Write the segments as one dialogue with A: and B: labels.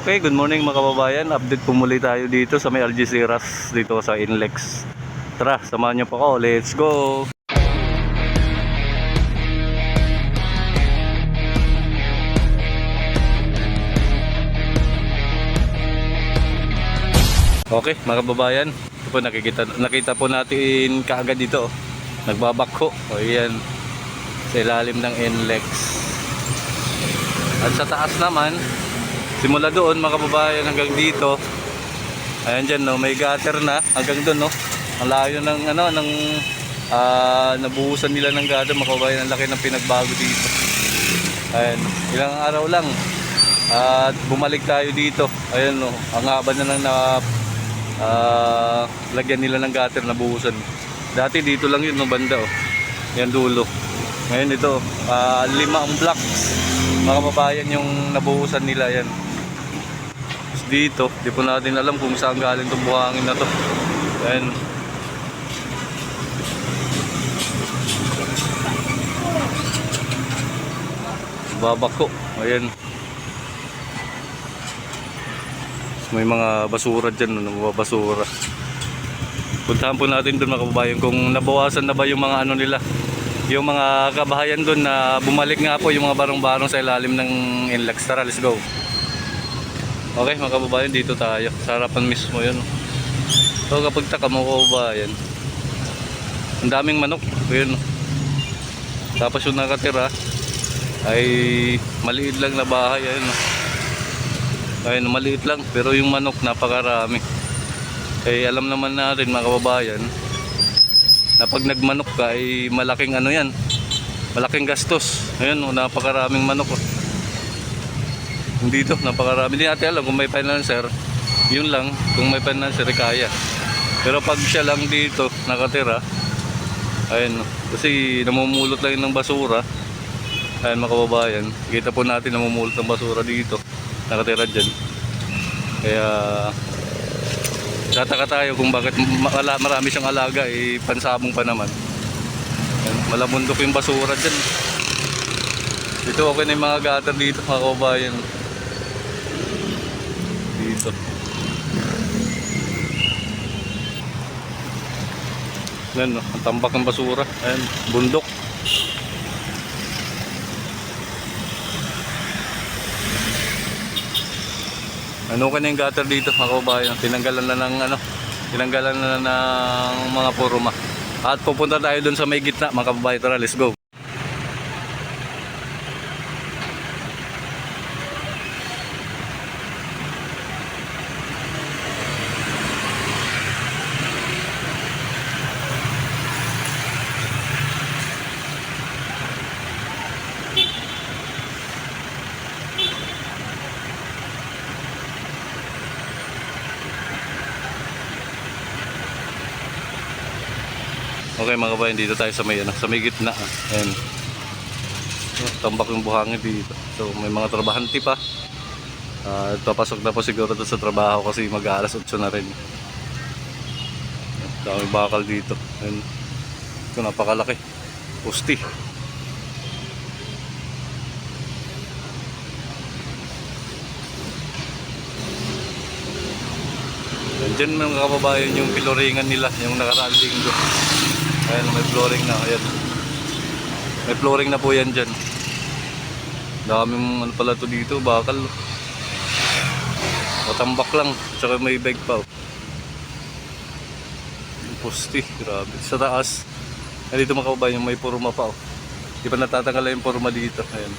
A: Okay, good morning mga kababayan. Update po muli tayo dito sa may Algeciras dito sa Inlex. Tara, samahan niyo po ako. Let's go! Okay, mga kababayan. Ito po nakita po natin kaagad dito. Nagbabakho. O yan. Sa ilalim ng Inlex. At sa taas naman, simula doon mga kababayan hanggang dito. Ayan dyan no, may gutter na hanggang doon no. Ang layo ng ano ng nabuhusan nila ng gutter mga kababayan, ang laki ng pinagbago dito. Ayan, ilang araw lang at bumalik tayo dito. Ayan no, ang haba na lang na lagyan nila ng gutter, nabuhusan. Dati dito lang yun no, banda oh. Yan dulo. Ngayon ito, 5 ang blocks mga kababayan yung nabuhusan nila. Yan dito, di po natin alam kung saan galing itong buhangin na to. Ayan. Babako. Ayan. May mga basura dyan, mga basura. Puntahan po natin doon mga kababayan kung nabawasan na ba yung mga ano nila, yung mga kabahayan doon na bumalik nga po yung mga barong-barong sa ilalim ng Inlex. Tara, let's go. Okay mga kababayan, dito tayo sa harapan mismo yun. So kapag taka mga kababayan, ang daming manok yun. Tapos yung nakatira ay maliit lang na bahay. Ayun, ayun, maliit lang pero yung manok napakarami. Eh alam naman natin mga kababayan na pag nagmanok ka ay malaking ano yan, malaking gastos. Ayun, napakaraming manok. Dito napakarami, hindi natin alam kung may financer, yun lang, kung may financer kaya. Pero pag siya lang dito nakatira, ayun, kasi namumulot lang ng basura. Ayun mga kababayan, kita po natin namumulot ng basura dito, nakatira dyan. Kaya tataka tayo kung bakit marami siyang alaga, eh pansabong pa naman. Ayun, malabundok yung basura dyan. Dito okay na yung mga gutter dito mga kababayan. Dito yan no, ang tambak ng basura. Ayan, bundok. Ano ka na yung gutter dito mga kababayan, tinanggalan na ng ano, tinanggalan na ng mga puruma. At pupunta tayo dun sa may gitna mga kababayan. Tara, let's go. Okay mga kabayan, dito tayo sa may, sa may gitna. Ayan. Tambak yung buhangin dito. So may mga trabahante pa. Papasok na po siguro sa trabaho kasi mag-aalas 8 na rin. Dami bakal dito. Ayan. Ito napakalaki. Pusti. Diyan mga kababayan yung piloringan nila, yung nakaraang linggo. Ayan, may flooring na. Ayan. May flooring na po yan dyan. Daming ano pala to dito, bakal. Matambak lang. Tsaka may bag pa. Pusti, grabe. Sa taas. Dito mga kababayan, may puruma pa. Di pa natatanggal yung puruma dito. Ayan.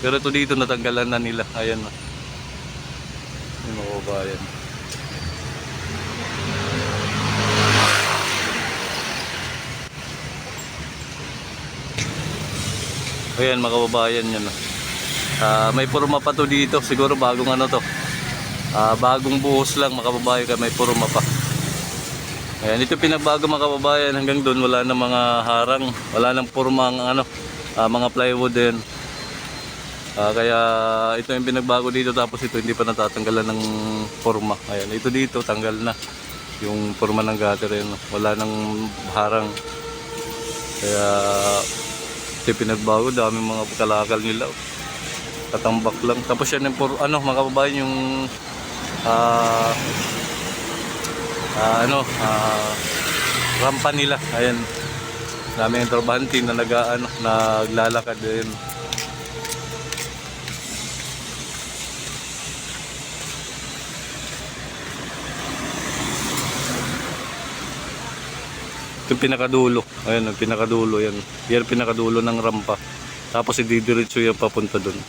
A: Pero ito dito natanggalan na nila. Ayan. Ayan mga kababayan. Ayan mga kababayan yan. May puruma pa to dito. Siguro bagong ano to. Bagong buhos lang mga kababayan, kaya may puruma pa. Ayan, ito pinagbago mga kababayan. Hanggang doon wala na mga harang. Wala nang puruma ang ano, mga plywood din. Kaya ito yung pinagbago dito. Tapos ito hindi pa natatanggalan ng puruma. Ayan, ito dito tanggal na yung puruma ng gutter. Ayan, wala nang harang. Kaya ito pinagbago, daming mga kalakal nila. Tatambak lang. Tapos yan yung ano mga kababayan yung ah rampa nila. Ayan. Daming trabahante na naglalakad din. Ito yung pinakadulo. Ayan, yung pinakadulo yan. Yan yung pinakadulo ng rampa. Tapos ididiretso yan papunta doon.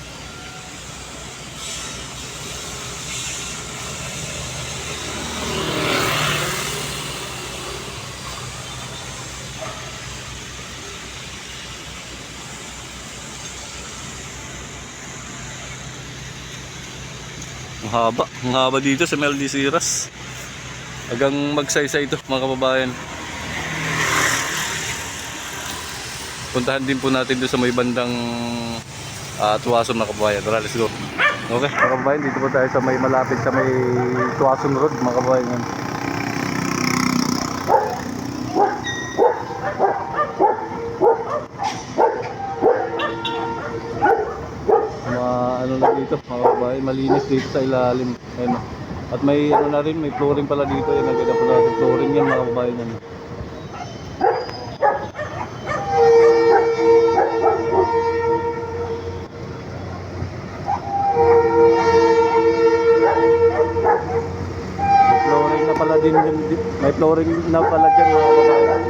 A: Ang haba dito sa Mel Siras. Hanggang magsaysay ito mga kababayan. Puntahan din po natin doon sa may bandang Tuwason mga kababayan. Tara, let's go. Okay mga kababayan, dito po tayo sa may malapit sa may Tuwason Road mga kababayan. Ano na dito mga kababayan, malinis dito sa ilalim. Ayun. At may ano na rin, may flooring pala dito. Ayun, nagkita po natin flooring yan mga kababayan yan. May flooring na pala din yan. May flooring na pala dyan mga kababayan.